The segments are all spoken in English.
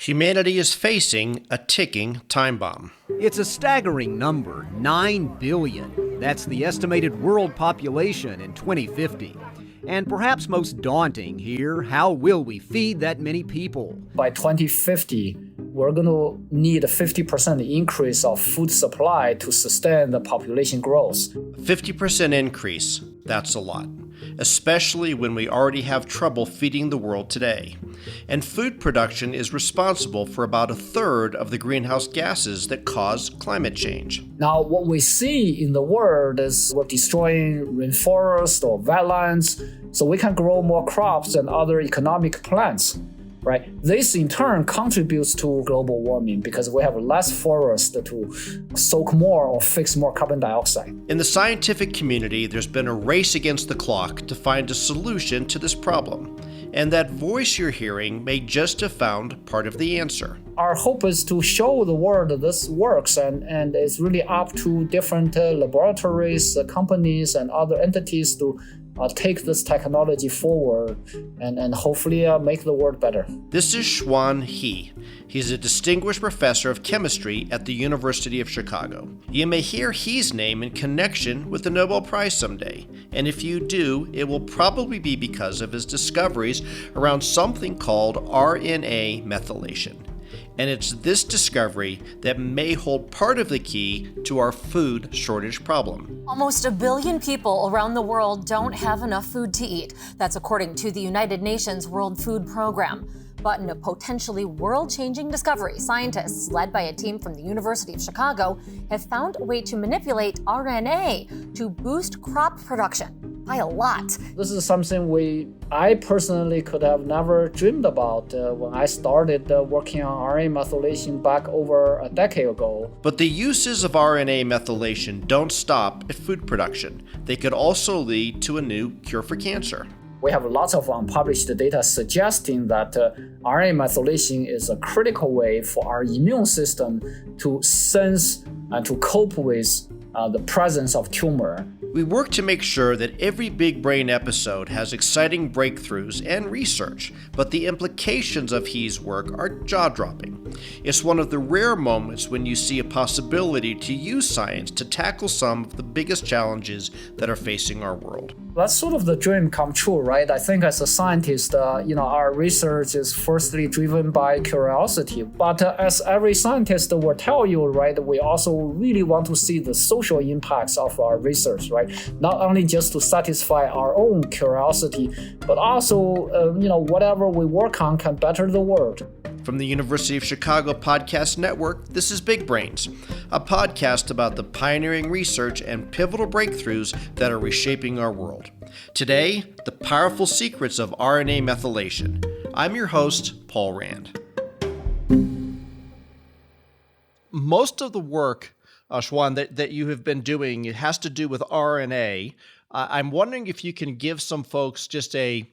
Humanity is facing a ticking time bomb. It's a staggering number, 9 billion. That's the estimated world population in 2050. And perhaps most daunting here, how will we feed that many people? By 2050, we're going to need a 50% increase of food supply to sustain the population growth. 50% increase, that's a lot, especially when we already have trouble feeding the world today. And food production is responsible for about a third of the greenhouse gases that cause climate change. Now, what we see in the world is we're destroying rainforests or wetlands so we can grow more crops and other economic plants. Right? This in turn contributes to global warming because we have less forest to soak more or fix more carbon dioxide. In the scientific community, there's been a race against the clock to find a solution to this problem. And that voice you're hearing may just have found part of the answer. Our hope is to show the world that this works, and it's really up to different laboratories, companies, and other entities to take this technology forward and hopefully make the world better. This is Chuan He. He's a distinguished professor of chemistry at the University of Chicago. You may hear He's name in connection with the Nobel Prize someday, and if you do, it will probably be because of his discoveries around something called RNA methylation. And it's this discovery that may hold part of the key to our food shortage problem. Almost 1 billion people around the world don't have enough food to eat. That's according to the United Nations World Food Program. But in a potentially world-changing discovery, scientists led by a team from the University of Chicago have found a way to manipulate RNA to boost crop production by a lot. This is something I personally could have never dreamed about when I started working on RNA methylation back over a decade ago. But the uses of RNA methylation don't stop at food production. They could also lead to a new cure for cancer. We have lots of unpublished data suggesting that RNA methylation is a critical way for our immune system to sense and to cope with the presence of tumor. We work to make sure that every Big Brain episode has exciting breakthroughs and research, but the implications of He's work are jaw-dropping. It's one of the rare moments when you see a possibility to use science to tackle some of the biggest challenges that are facing our world. That's sort of the dream come true, right? I think as a scientist, our research is firstly driven by curiosity. But as every scientist will tell you, right, we also really want to see the social impacts of our research, right? Not only just to satisfy our own curiosity, but also, whatever we work on can better the world. From the University of Chicago Podcast Network, this is Big Brains, a podcast about the pioneering research and pivotal breakthroughs that are reshaping our world. Today, the powerful secrets of RNA methylation. I'm your host, Paul Rand. Most of the work, Chuan, that you have been doing, it has to do with RNA. I'm wondering if you can give some folks just a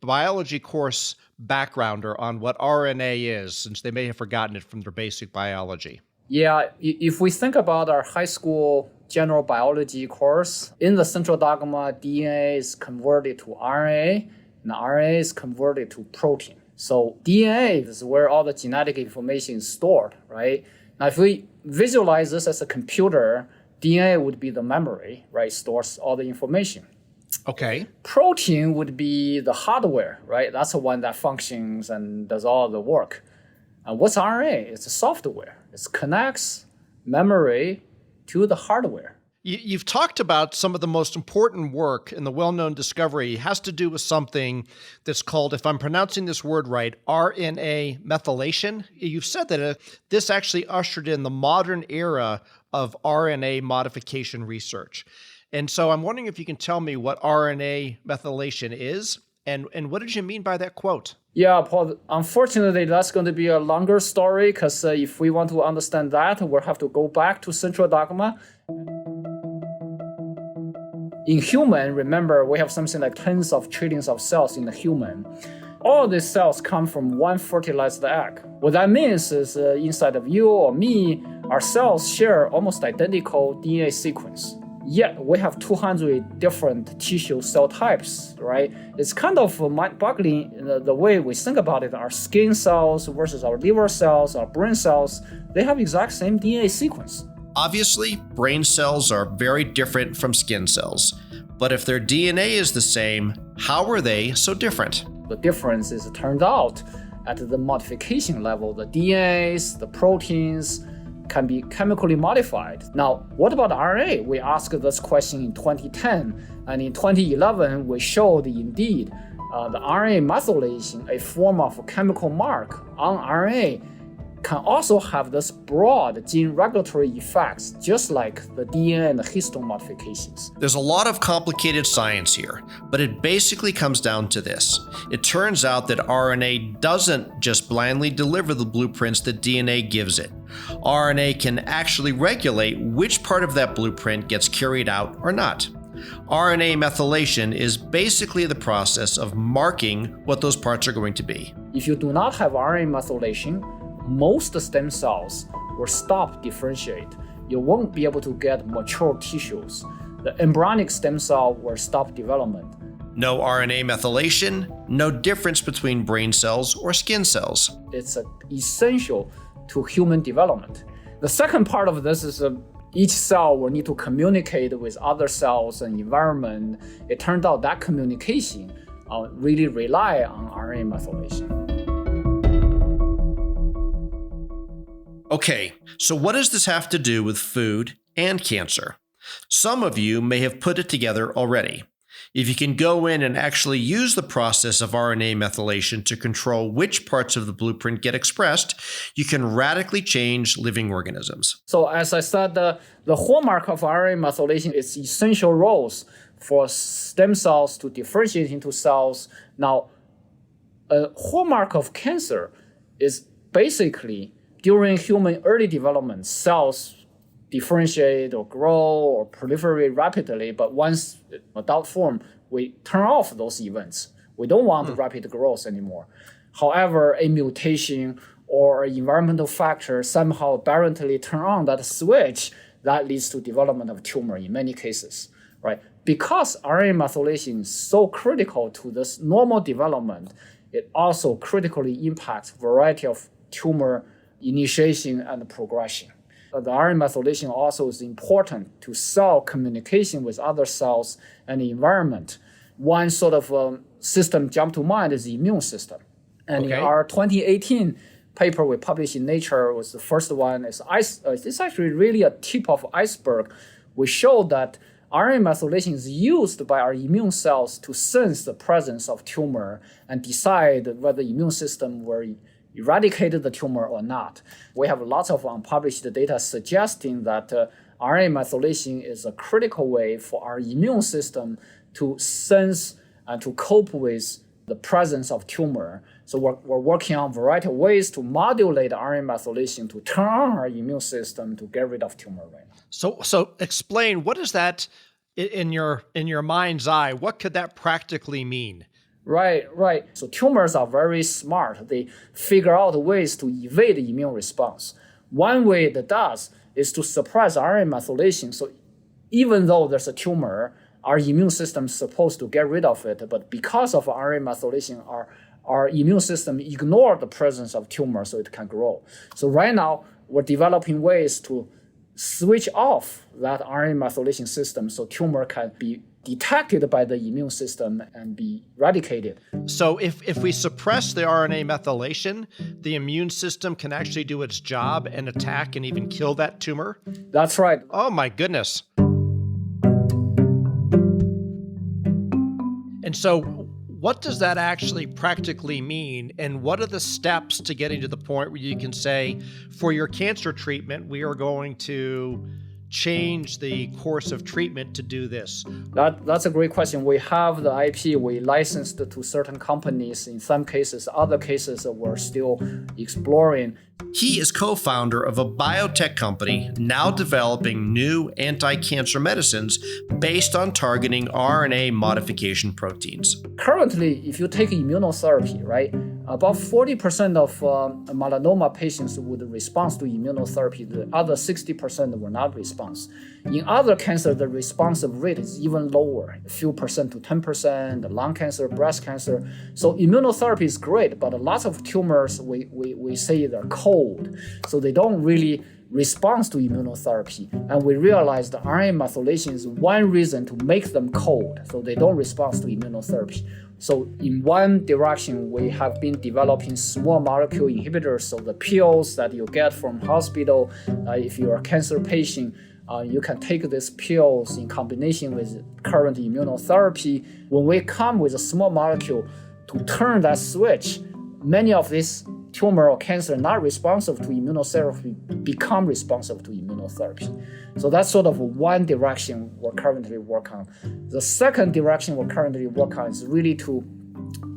biology course backgrounder on what RNA is, since they may have forgotten it from their basic biology. Yeah, if we think about our high school general biology course, in the central dogma, DNA is converted to RNA, and RNA is converted to protein. So DNA is where all the genetic information is stored, right? Now, if we visualize this as a computer, DNA would be the memory, right? Stores all the information. Okay. Protein would be the hardware, right? That's the one that functions and does all the work. And what's RNA? It's a software. It connects memory to the hardware. You've talked about some of the most important work in the well-known discovery. It has to do with something that's called, if I'm pronouncing this word right, RNA methylation. You've said that this actually ushered in the modern era of RNA modification research. And so I'm wondering if you can tell me what RNA methylation is, and what did you mean by that quote? Yeah, Paul, unfortunately, that's going to be a longer story because if we want to understand that, we'll have to go back to central dogma. In human, remember, we have something like tens of trillions of cells in the human. All these cells come from one fertilized egg. What that means is inside of you or me, our cells share almost identical DNA sequence. yet we have 200 different tissue cell types, right? It's kind of mind-boggling the way we think about it. Our skin cells versus our liver cells, our brain cells, they have exact same DNA sequence. Obviously, brain cells are very different from skin cells. But if their DNA is the same, how are they so different? The difference is, it turned out, at the modification level, the DNAs, the proteins can be chemically modified. Now, what about RNA? We asked this question in 2010, and in 2011, we showed indeed the RNA methylation, a form of chemical mark on RNA, can also have this broad gene regulatory effects, just like the DNA and the histone modifications. There's a lot of complicated science here, but it basically comes down to this. It turns out that RNA doesn't just blindly deliver the blueprints that DNA gives it. RNA can actually regulate which part of that blueprint gets carried out or not. RNA methylation is basically the process of marking what those parts are going to be. If you do not have RNA methylation, most stem cells will stop differentiate. You won't be able to get mature tissues. The embryonic stem cell will stop development. No RNA methylation, no difference between brain cells or skin cells. It's essential to human development. The second part of this is each cell will need to communicate with other cells and environment. It turned out that communication really rely on RNA methylation. Okay, so what does this have to do with food and cancer? Some of you may have put it together already. If you can go in and actually use the process of RNA methylation to control which parts of the blueprint get expressed, you can radically change living organisms. So as I said, the hallmark of RNA methylation is essential roles for stem cells to differentiate into cells. Now, a hallmark of cancer is basically during human early development, cells differentiate or grow or proliferate rapidly, but once adult form, we turn off those events. We don't want rapid growth anymore. However, a mutation or an environmental factor somehow aberrantly turn on that switch that leads to development of tumor in many cases, right? Because RNA methylation is so critical to this normal development, it also critically impacts a variety of tumor initiation and progression. The RNA methylation also is important to cell communication with other cells and the environment. One sort of system jump to mind is the immune system. And in our 2018 paper we published in Nature was the first one. It's actually really a tip of iceberg. We showed that RNA methylation is used by our immune cells to sense the presence of tumor and decide whether the immune system will eradicated the tumor or not. We have lots of unpublished data suggesting that RNA methylation is a critical way for our immune system to sense and to cope with the presence of tumor. So we're working on a variety of ways to modulate RNA methylation to turn on our immune system to get rid of tumor right now. So explain, what is that in your mind's eye? What could that practically mean? Right. So tumors are very smart. They figure out ways to evade the immune response. One way that does is to suppress RNA methylation. So even though there's a tumor, our immune system is supposed to get rid of it, but because of RNA methylation, our immune system ignores the presence of tumor so it can grow. So right now, we're developing ways to switch off that RNA methylation system so tumor can be detected by the immune system and be eradicated. So if we suppress the RNA methylation, the immune system can actually do its job and attack and even kill that tumor? That's right. Oh my goodness. And so what does that actually practically mean? And what are the steps to getting to the point where you can say, for your cancer treatment, we are going to change the course of treatment to do this? That's a great question. We have the IP. We licensed to certain companies. In some cases, other cases we're still exploring. He is co-founder of a biotech company now developing new anti-cancer medicines based on targeting RNA modification proteins. Currently, if you take immunotherapy, right, About 40% of melanoma patients would respond to immunotherapy. The other 60% will not respond. In other cancers, the response rate is even lower, a few percent to 10%, lung cancer, breast cancer. So immunotherapy is great, but lots of tumors, we say they're cold. So they don't really respond to immunotherapy. And we realized the RNA methylation is one reason to make them cold, so they don't respond to immunotherapy. So in one direction, we have been developing small molecule inhibitors. So the pills that you get from hospital, if you're a cancer patient, you can take these pills in combination with current immunotherapy. When we come with a small molecule to turn that switch, many of these tumor or cancer not responsive to immunotherapy become responsive to immunotherapy. So that's sort of one direction we're currently working on. The second direction we're currently working on is really to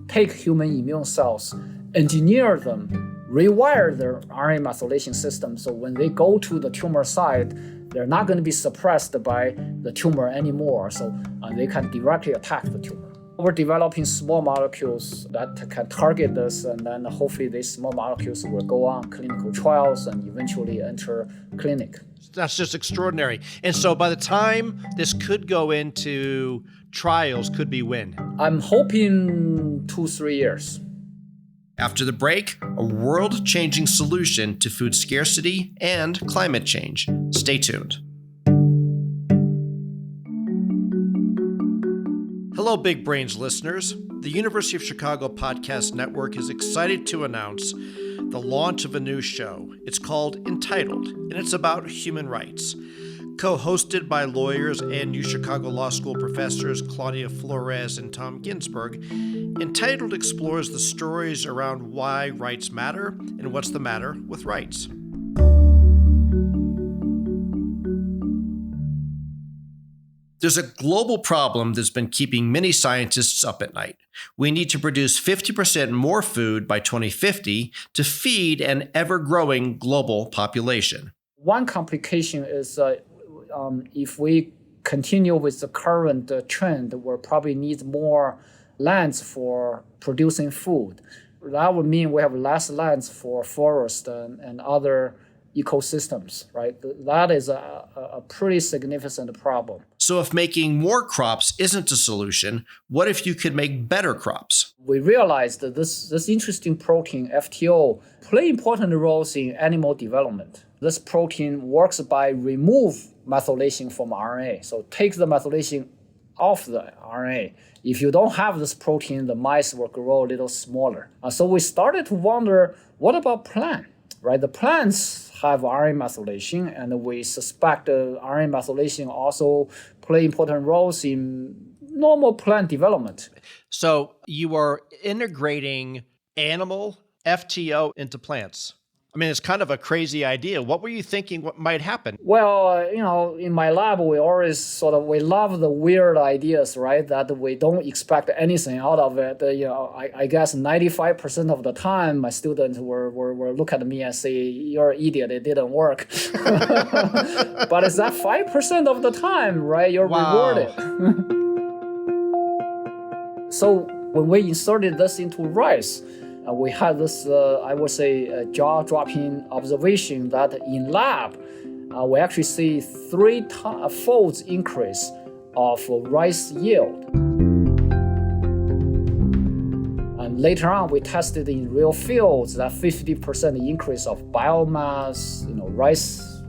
take human immune cells, engineer them, rewire their RNA methylation system so when they go to the tumor site, they're not going to be suppressed by the tumor anymore, so they can directly attack the tumor. We're developing small molecules that can target this, and then hopefully these small molecules will go on clinical trials and eventually enter clinic. That's just extraordinary. And so by the time this could go into trials, could be when? I'm hoping 2-3 years. After the break, a world-changing solution to food scarcity and climate change. Stay tuned. Hello, Big Brains listeners. The University of Chicago Podcast Network is excited to announce the launch of a new show. It's called Entitled, and it's about human rights. Co-hosted by lawyers and UChicago Law School professors Claudia Flores and Tom Ginsberg, Entitled explores the stories around why rights matter and what's the matter with rights. There's a global problem that's been keeping many scientists up at night. We need to produce 50% more food by 2050 to feed an ever-growing global population. One complication is if we continue with the current trend, we'll probably need more lands for producing food. That would mean we have less lands for forest and other ecosystems, right? That is a pretty significant problem. So if making more crops isn't a solution, what if you could make better crops? We realized that this interesting protein, FTO, play important roles in animal development. This protein works by remove methylation from RNA. So take the methylation off the RNA. If you don't have this protein, the mice will grow a little smaller. So we started to wonder, what about plant? Right? The plants have RNA methylation, and we suspect RNA methylation also play important roles in normal plant development. So you are integrating animal FTO into plants. I mean, it's kind of a crazy idea. What were you thinking what might happen? Well, in my lab, we always we love the weird ideas, right? That we don't expect anything out of it. I guess 95% of the time, my students will look at me and say, "You're an idiot, it didn't work." But it's that 5% of the time, right? You're rewarded. So when we inserted this into rice, we had this, I would say, jaw-dropping observation that in lab, we actually see 3-fold increase of rice yield. And later on, we tested in real fields that 50% increase of biomass, rice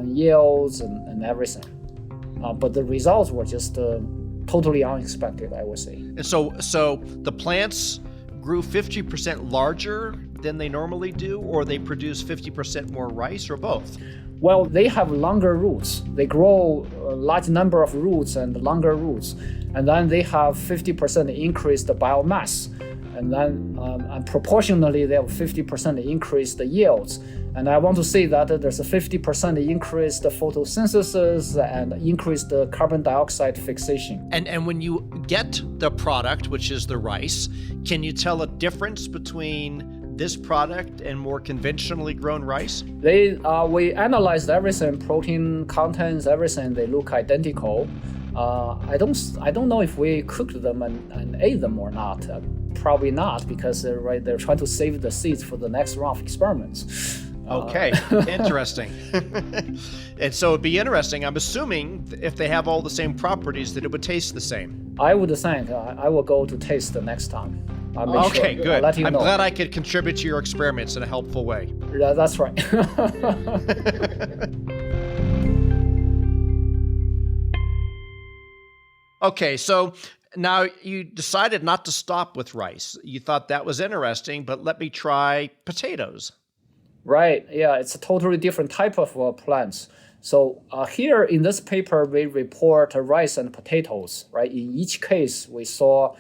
yields and everything. But the results were just totally unexpected, I would say. And so the plants grew 50% larger than they normally do, or they produce 50% more rice, or both? Well, they have longer roots. They grow a large number of roots and longer roots. And then they have 50% increased biomass. And then proportionally, they have 50% increased yields. And I want to say that there's a 50% increased photosynthesis and increased carbon dioxide fixation. And when you get the product, which is the rice, can you tell a difference between this product and more conventionally grown rice? We analyzed everything, protein contents, everything. They look identical. I don't know if we cooked them and ate them or not. Probably not, because they're trying to save the seeds for the next round of experiments. Okay, interesting. And so it'd be interesting. I'm assuming if they have all the same properties that it would taste the same. I would think I will go to taste the next time. Okay, sure. good. I'm glad I could contribute to your experiments in a helpful way. Yeah, that's right. Okay, so now you decided not to stop with rice. You thought that was interesting, but let me try potatoes. Right. Yeah, it's a totally different type of plants. So here in this paper, we report rice and potatoes. Right. In each case, we saw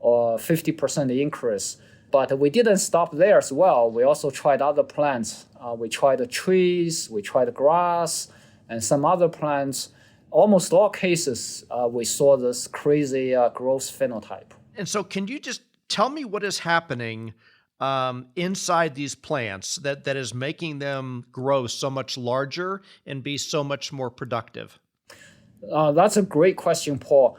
50% increase. But we didn't stop there as well. We also tried other plants. We tried the trees, we tried the grass, and some other plants. Almost all cases, we saw this crazy growth phenotype. And so can you just tell me what is happening inside these plants that is making them grow so much larger and be so much more productive? That's a great question, Paul.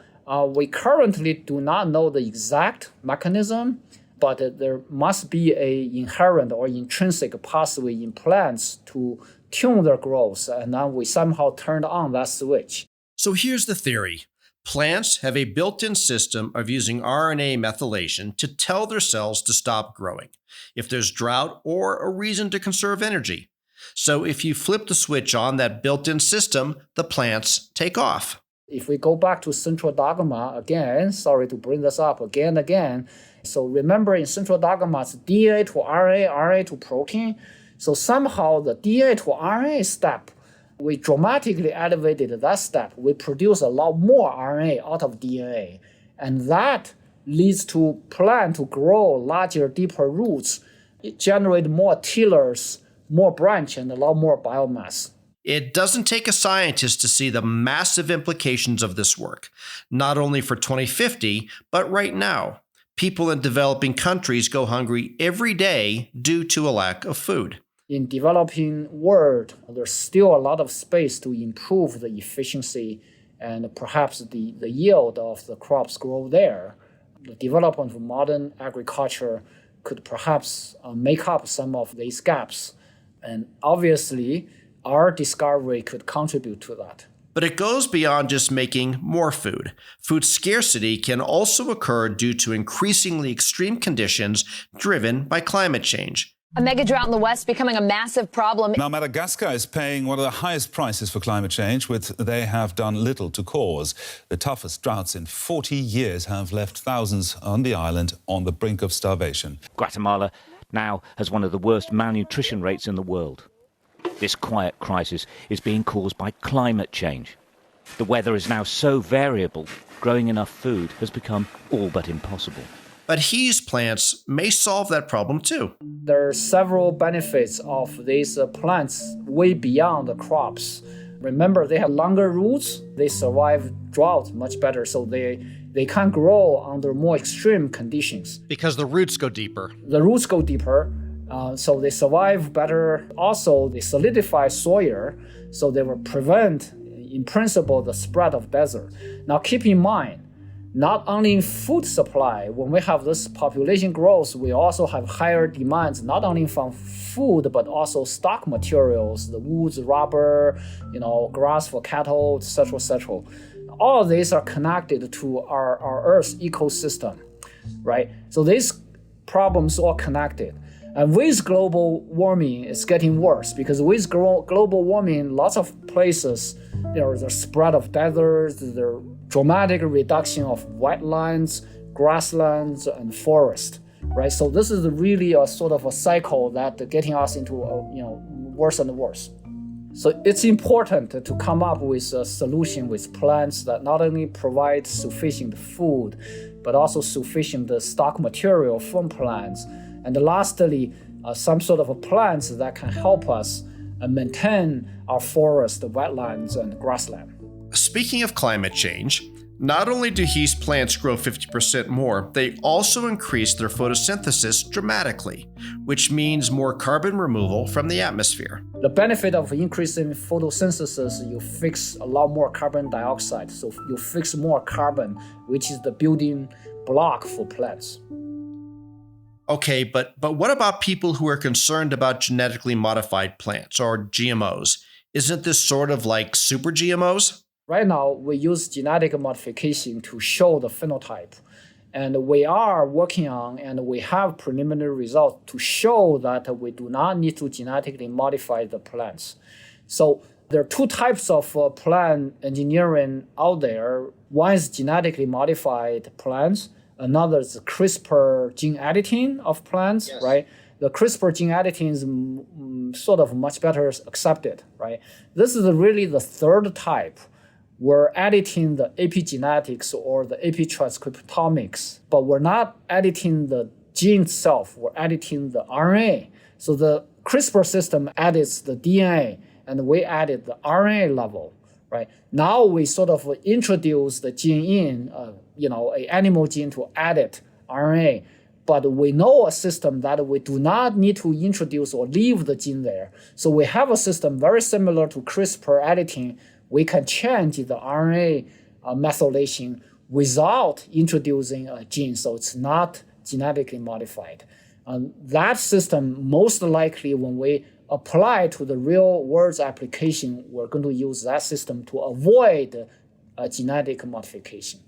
We currently do not know the exact mechanism, but there must be an inherent or intrinsic pathway in plants to tune their growth, and then we somehow turned on that switch. So here's the theory. Plants have a built-in system of using RNA methylation to tell their cells to stop growing if there's drought or a reason to conserve energy. So if you flip the switch on that built-in system, the plants take off. If we go back to central dogma again, sorry to bring this up again and again. So remember in central dogma, it's DNA to RNA, RNA to protein. So somehow the DNA to RNA step, we dramatically elevated that step. We produce a lot more RNA out of DNA. And that leads to plant to grow larger, deeper roots. It generates more tillers, more branch, and a lot more biomass. It doesn't take a scientist to see the massive implications of this work, not only for 2050, but right now. People in developing countries go hungry every day due to a lack of food. In developing world, there's still a lot of space to improve the efficiency and perhaps the yield of the crops grow there. The development of modern agriculture could perhaps make up some of these gaps. And obviously, our discovery could contribute to that. But it goes beyond just making more food. Food scarcity can also occur due to increasingly extreme conditions driven by climate change. A mega drought in the West becoming a massive problem. Now, Madagascar is paying one of the highest prices for climate change, which they have done little to cause. The toughest droughts in 40 years have left thousands on the island on the brink of starvation. Guatemala now has one of the worst malnutrition rates in the world. This quiet crisis is being caused by climate change. The weather is now so variable, growing enough food has become all but impossible. But He's plants may solve that problem too. There are several benefits of these plants way beyond the crops. Remember, they have longer roots, they survive drought much better, so they can grow under more extreme conditions. Because the roots go deeper. The roots go deeper, so they survive better. Also, they solidify soil, so they will prevent, in principle, the spread of desert. Now, keep in mind, not only in food supply, when we have this population growth, we also have higher demands, not only from food, but also stock materials, the woods, rubber, grass for cattle, etc., etc. All of these are connected to our Earth's ecosystem, right? So these problems are connected. And with global warming, it's getting worse because with global warming, lots of places, there's a spread of deserts, there's dramatic reduction of wetlands, grasslands, and forest, right? So this is really a sort of a cycle that getting us into worse and worse. So it's important to come up with a solution with plants that not only provide sufficient food, but also sufficient stock material from plants. And lastly, some sort of plants that can help us maintain our forest, wetlands, and grassland. Speaking of climate change, Not only do He's plants grow 50% more, they also increase their photosynthesis dramatically, which means more carbon removal from the atmosphere. The benefit of increasing photosynthesis, you fix a lot more carbon dioxide. So you fix more carbon, which is the building block for plants. Okay, but what about people who are concerned about genetically modified plants or GMOs? Isn't this sort of like super GMOs? Right now, we use genetic modification to show the phenotype. And we are working on, and we have preliminary results to show that we do not need to genetically modify the plants. So there are two types of plant engineering out there. One is genetically modified plants. Another is CRISPR gene editing of plants, yes. Right? The CRISPR gene editing is sort of much better accepted, right? This is really the third type. We're editing the epigenetics or the epitranscriptomics, but we're not editing the gene itself, we're editing the RNA. So the CRISPR system edits the DNA, and we added the RNA level, right? Now we sort of introduce the gene in, an animal gene to edit RNA, but we know a system that we do not need to introduce or leave the gene there. So we have a system very similar to CRISPR editing. We can change the RNA methylation without introducing a gene, so it's not genetically modified. That system, most likely when we apply to the real world application, we're going to use that system to avoid genetic modification.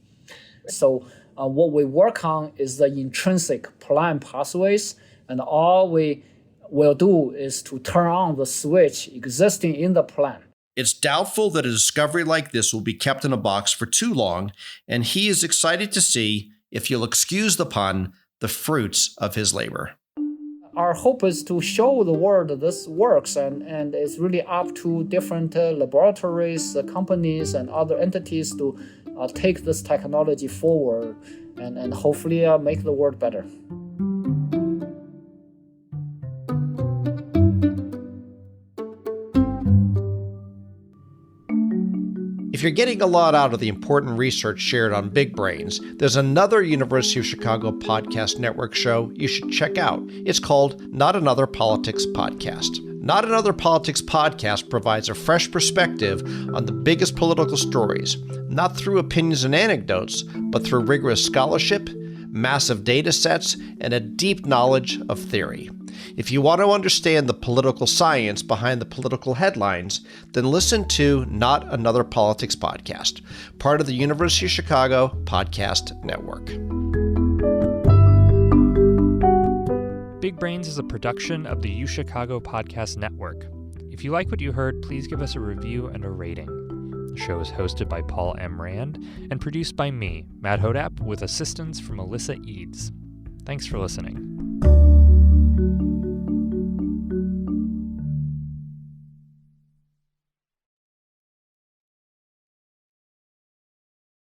So what we work on is the intrinsic plant pathways, and all we will do is to turn on the switch existing in the plant. It's doubtful that a discovery like this will be kept in a box for too long, and he is excited to see, if you'll excuse the pun, the fruits of his labor. Our hope is to show the world this works, and it's really up to different laboratories, companies, and other entities to take this technology forward and hopefully make the world better. If you're getting a lot out of the important research shared on Big Brains, there's another University of Chicago Podcast Network show you should check out. It's called Not Another Politics Podcast. Not Another Politics Podcast provides a fresh perspective on the biggest political stories, not through opinions and anecdotes, but through rigorous scholarship, massive data sets, and a deep knowledge of theory. If you want to understand the political science behind the political headlines, then listen to Not Another Politics Podcast, part of the University of Chicago Podcast Network. Big Brains is a production of the UChicago Podcast Network. If you like what you heard, please give us a review and a rating. The show is hosted by Paul M. Rand and produced by me, Matt Hodap, with assistance from Alyssa Eads. Thanks for listening.